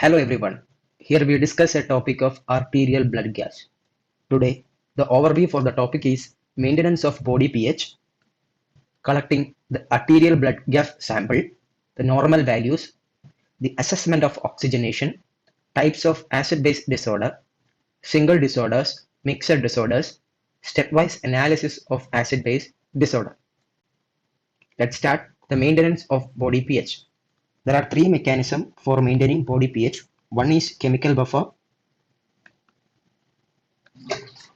Hello everyone. Here we discuss a topic of arterial blood gas. Today, the overview for the topic is maintenance of body pH, collecting the arterial blood gas sample, the normal values, the assessment of oxygenation, types of acid-base disorder, single disorders, mixed disorders, stepwise analysis of acid-base disorder. Let's start the maintenance of body pH. There are three mechanisms for maintaining body pH. One is chemical buffer,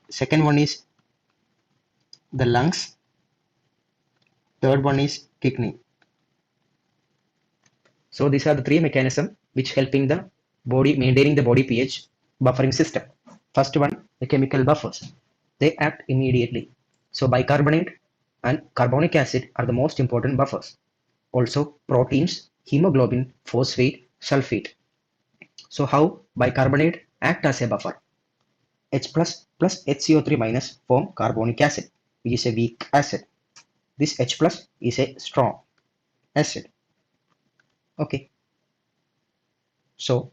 second one is the lungs, third one is kidney. So these are the three mechanisms which helping the body maintaining the body pH buffering system. First one, the chemical buffers. They act immediately. So bicarbonate and carbonic acid are the most important buffers. Also proteins, hemoglobin, phosphate, sulfate. So how bicarbonate act as a buffer? H plus plus HCO3 minus form carbonic acid, which is a weak acid. This H plus is a strong acid. Okay, so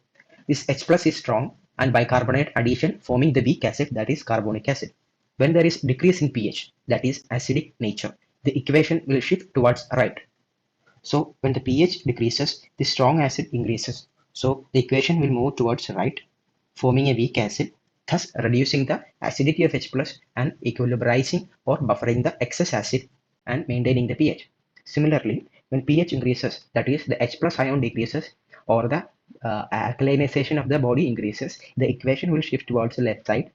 this H plus is strong and bicarbonate addition forming the weak acid, that is carbonic acid. When there is decrease in pH, that is acidic nature, the equation will shift towards right. So when the pH decreases, the strong acid increases. So the equation will move towards right, forming a weak acid, thus reducing the acidity of H plus and equilibrizing or buffering the excess acid and maintaining the pH. Similarly, when pH increases, that is the H plus ion decreases or the alkalinization of the body increases, the equation will shift towards the left side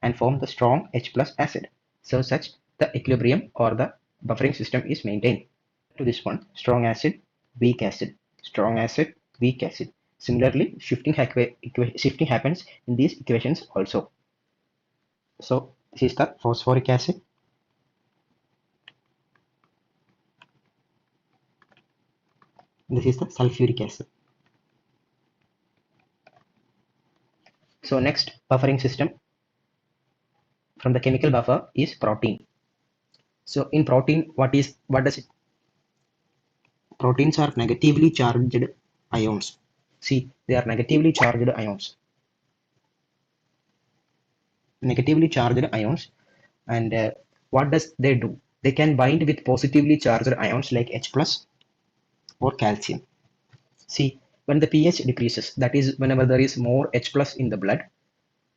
and form the strong H plus acid. So such the equilibrium or the buffering system is maintained. To this one, strong acid, weak acid, strong acid, weak acid. Similarly, shifting happens in these equations also. So this is the phosphoric acid. This is the sulfuric acid. So next buffering system from the chemical buffer is protein. So in protein, what does it? Proteins are negatively charged ions. See, they are negatively charged ions. Negatively charged ions, and what does they do? They can bind with positively charged ions like H plus or calcium. See, when the pH decreases, that is whenever there is more H plus in the blood,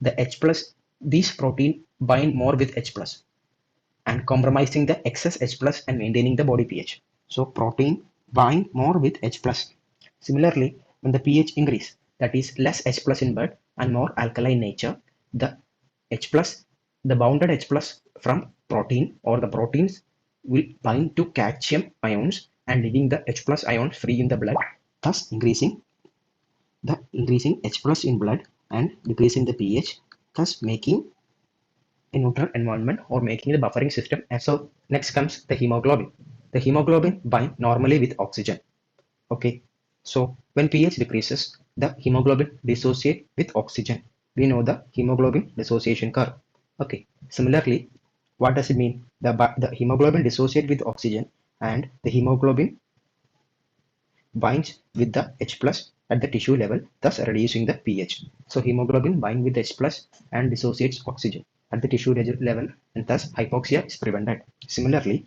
the H plus, these protein bind more with H plus and compromising the excess H plus and maintaining the body pH. So protein bind more with H plus. Similarly, when the pH increase, that is less H plus in blood and more alkaline nature, the H plus, the bounded H plus from protein or the proteins will bind to calcium ions and leaving the H plus ions free in the blood, thus increasing H plus in blood and decreasing the pH, thus making a neutral environment or making the buffering system. And so next comes the hemoglobin. The hemoglobin bind normally with oxygen. Okay, so when pH decreases, the hemoglobin dissociate with oxygen. We know the hemoglobin dissociation curve. Okay, similarly, what does it mean? The hemoglobin dissociate with oxygen and the hemoglobin binds with the H plus at the tissue level, thus reducing the pH. So hemoglobin binds with H plus and dissociates oxygen at the tissue level, and thus hypoxia is prevented. Similarly,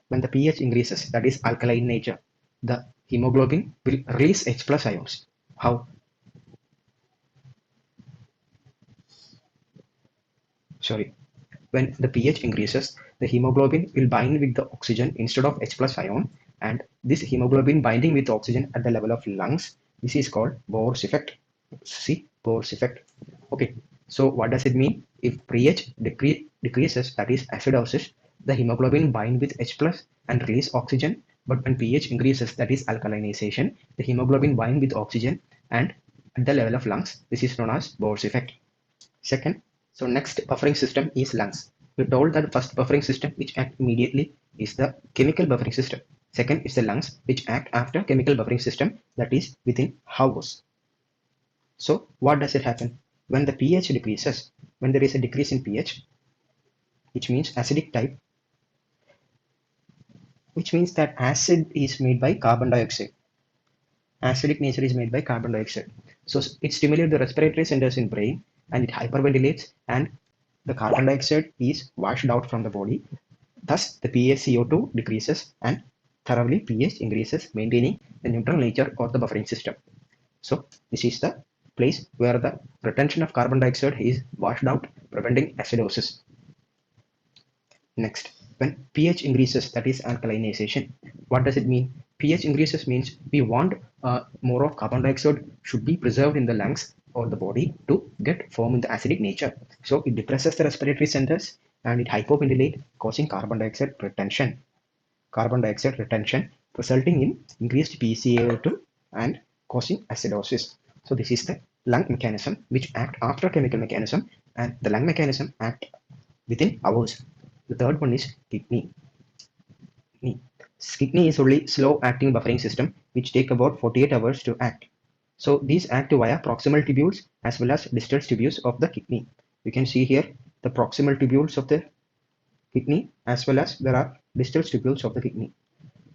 when the pH increases, that is alkaline nature, the hemoglobin will release H plus ions. How? Sorry. When the pH increases, the hemoglobin will bind with the oxygen instead of H plus ion, and this hemoglobin binding with oxygen at the level of lungs, this is called Bohr's effect. See, Bohr's effect. Okay, so what does it mean? If pH decreases, that is acidosis, the hemoglobin bind with H plus and release oxygen. But when pH increases, that is alkalinization, the hemoglobin bind with oxygen and at the level of lungs, this is known as Bohr's effect. Second, so next buffering system is lungs. We told that the first buffering system which act immediately is the chemical buffering system. Second is the lungs which act after chemical buffering system, that is within hours. So what does it happen? When the pH decreases, when there is a decrease in pH, which means acidic type, which means that acid is made by carbon dioxide. acidic nature is made by carbon dioxide. So it stimulates the respiratory centers in brain and it hyperventilates, and the carbon dioxide is washed out from the body. Thus, the PaCO2 decreases and thoroughly pH increases, maintaining the neutral nature of the buffering system. So this is the place where the retention of carbon dioxide is washed out, preventing acidosis. Next, when pH increases, that is alkalinization. What does it mean? pH increases means we want more of carbon dioxide should be preserved in the lungs or the body to get form in the acidic nature. So it depresses the respiratory centers and it hypoventilate, causing carbon dioxide retention, resulting in increased PCO2 and causing acidosis. So this is the lung mechanism which act after chemical mechanism, and the lung mechanism act within hours. The third one is kidney. Kidney is only slow acting buffering system which take about 48 hours to act. So these act via proximal tubules as well as distal tubules of the kidney. You can see here the proximal tubules of the kidney as well as there are distal tubules of the kidney.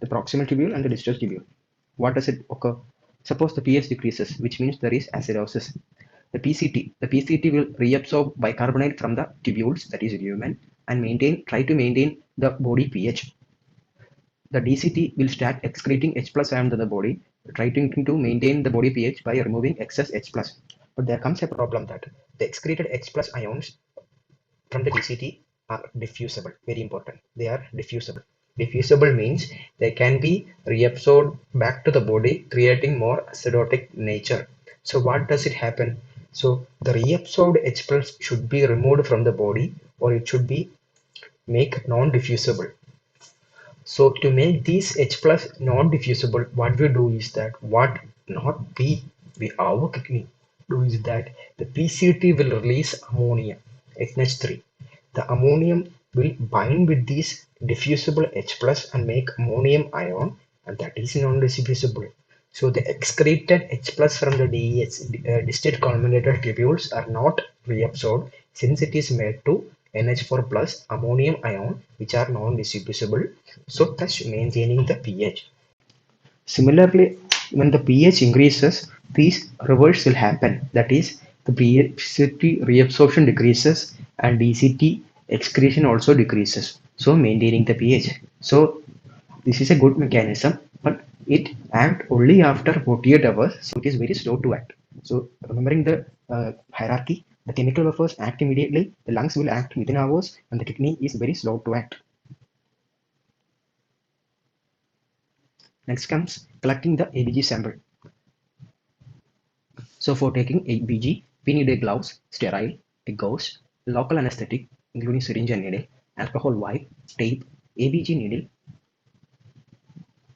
The proximal tubule and the distal tubule. What does it occur? Suppose the pH decreases, which means there is acidosis. The PCT will reabsorb bicarbonate from the tubules, that is lumen, and try to maintain the body pH. The DCT will start excreting H plus ion to the body, trying to maintain the body pH by removing excess H plus. But there comes a problem that the excreted H plus ions from the DCT are diffusible. Very important. They are diffusible. Diffusible means they can be reabsorbed back to the body, creating more acidotic nature. So what does it happen? So the reabsorbed H plus should be removed from the body, or it should be make non-diffusible. So to make these H plus non-diffusible, what we do is that our kidney do is that the PCT will release ammonia, NH3. The ammonium will bind with these diffusible H plus and make ammonium ion, and that is non-diffusible. So the excreted H plus from the distal culminated tubules are not reabsorbed, since it is made to NH4 plus ammonium ion, which are non-diffusible, so thus maintaining the pH. Similarly, when the pH increases, these reverse will happen. That is, the PCT reabsorption decreases and DCT excretion also decreases. So maintaining the pH. So this is a good mechanism, but it acts only after 48 hours. So it is very slow to act. So remembering the hierarchy, the chemical buffers act immediately, the lungs will act within hours, and the kidney is very slow to act. Next comes collecting the ABG sample. So for taking ABG, we need a gloves, sterile, a gauze, local anesthetic, including syringe and needle, alcohol wipe, tape, ABG needle.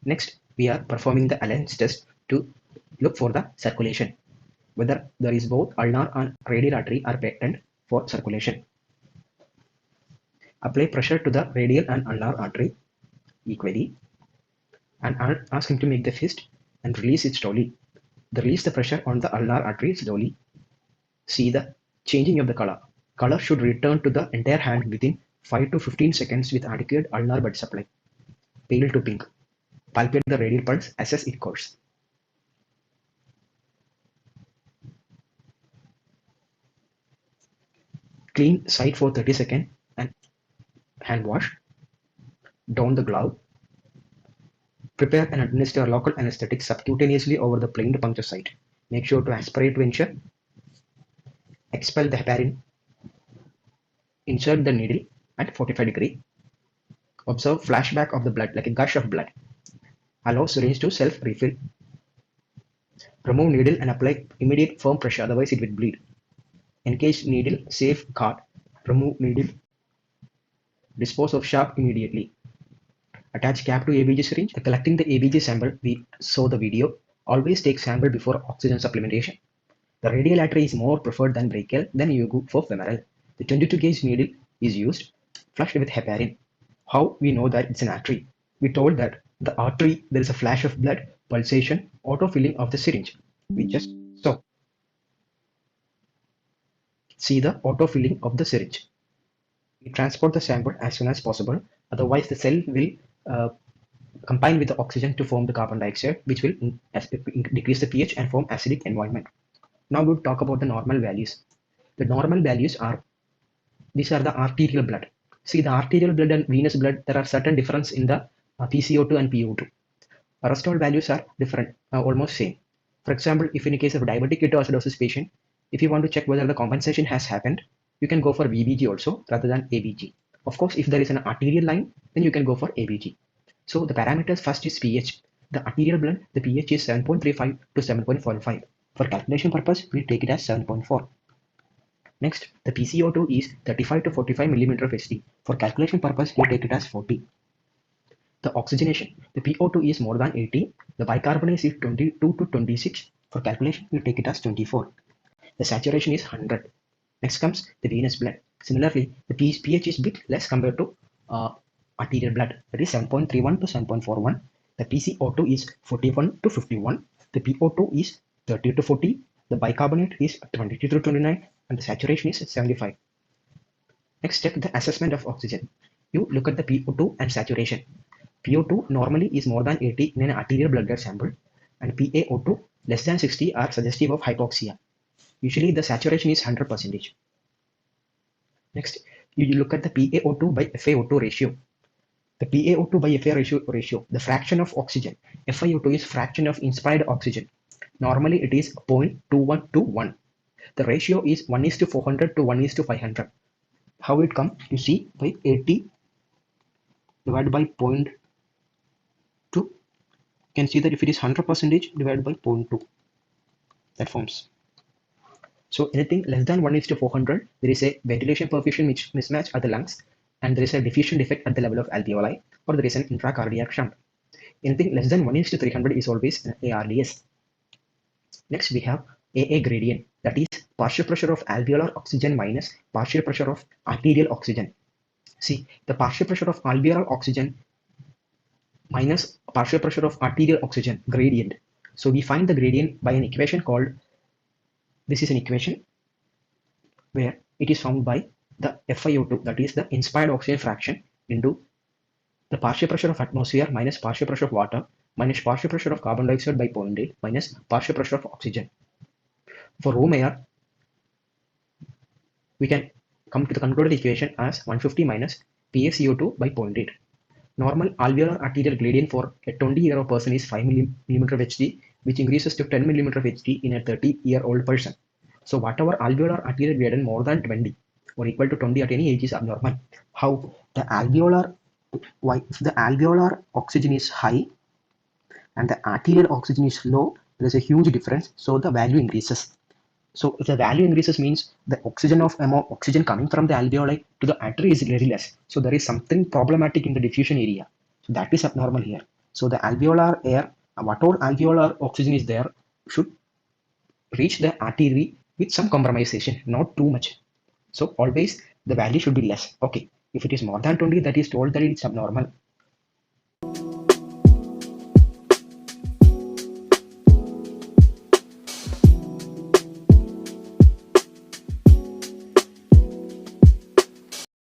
Next, we are performing the Allen's test to look for the circulation, whether there is both ulnar and radial artery are patent for circulation. Apply pressure to the radial and ulnar artery equally and ask him to make the fist and release it slowly. Release the pressure on the ulnar artery slowly. See the changing of the color. Color should return to the entire hand within 5 to 15 seconds with adequate ulnar blood supply. Pale to pink. Palpate the radial pulse, assess its course. Clean site for 30 seconds and hand wash. Don the glove. Prepare and administer local anesthetic subcutaneously over the planed puncture site. Make sure to aspirate to ensure. Expel the heparin. Insert the needle at 45 degrees. Observe flashback of the blood like a gush of blood. Allow syringe to self-refill. Remove needle and apply immediate firm pressure, otherwise it will bleed. Encase needle, safe card. Remove needle. Dispose of shaft immediately. Attach cap to ABG syringe. Collecting the ABG sample, we saw the video. Always take sample before oxygen supplementation. The radial artery is more preferred than brachial, then you go for femoral. The 22 gauge needle is used, flushed with heparin. How we know that it's an artery? We told that the artery, there is a flash of blood, pulsation, autofilling of the syringe. We just saw. See the autofilling of the syringe. We transport the sample as soon as possible, otherwise the cell will combine with the oxygen to form the carbon dioxide, which will decrease the pH and form acidic environment. Now we'll talk about the normal values. The normal values are, these are the arterial blood. See, the arterial blood and venous blood, there are certain difference in the PCO2 and PO2. The rest all values are different, almost same. For example, if in a case of diabetic ketoacidosis patient, if you want to check whether the compensation has happened, you can go for VBG also rather than ABG. Of course, if there is an arterial line, then you can go for ABG. So the parameters first is pH. The arterial blood, the pH is 7.35 to 7.45. For calculation purpose, we take it as 7.4. Next, the PCO2 is 35 to 45 millimeter of Hg. For calculation purpose, we take it as 40. The oxygenation, the PO2 is more than 80. The bicarbonate is 22 to 26. For calculation, we take it as 24. The saturation is 100. Next comes the venous blood. Similarly, the pH is bit less compared to arterial blood. That is 7.31 to 7.41. The PCO2 is 41 to 51. The PO2 is 30 to 40. The bicarbonate is 22 to 29. And the saturation is 75. Next step, the assessment of oxygen. You look at the PO2 and saturation. PO2 normally is more than 80 in an arterial blood gas sample, and PaO2 less than 60 are suggestive of hypoxia. Usually the saturation is 100%. Next, you look at the PaO2 by FiO2 ratio. The PaO2 by FiO2 ratio, the fraction of oxygen. FiO2 is fraction of inspired oxygen. Normally it is 0.21 to 1. The ratio is 1:400 to 1:500. How it come? You see, by 80 divided by 0.2, you can see that if it is 100% divided by 0.2, that forms. So anything less than 1:400, there is a ventilation coefficient mismatch at the lungs, and there is a diffusion defect at the level of alveoli, or there is an intracardiac shunt. Anything less than 1:300 is always an ARDS. Next, we have AA gradient, that is partial pressure of alveolar oxygen minus partial pressure of arterial oxygen. See, the partial pressure of alveolar oxygen minus partial pressure of arterial oxygen gradient. So we find the gradient by an equation called, this is an equation where it is found by the FiO2, that is the inspired oxygen fraction, into the partial pressure of atmosphere minus partial pressure of water minus partial pressure of carbon dioxide by 0.8 minus partial pressure of oxygen. For room air, we can come to the concluded equation as 150 minus PaCO2 by 0.8. Normal alveolar arterial gradient for a 20-year-old person is 5 millimeter of Hg, which increases to 10 millimeter of Hg in a 30-year-old person. So whatever alveolar arterial gradient more than 20 or equal to 20 at any age is abnormal. How? The alveolar, if the alveolar oxygen is high and the arterial oxygen is low, there is a huge difference, so the value increases. So if the value increases means the oxygen coming from the alveoli to the artery is very less. So there is something problematic in the diffusion area. So that is abnormal here. So the alveolar air, whatever alveolar oxygen is there, should reach the artery with some compromisation, not too much. So always the value should be less. Okay. If it is more than 20, that is told that it's abnormal.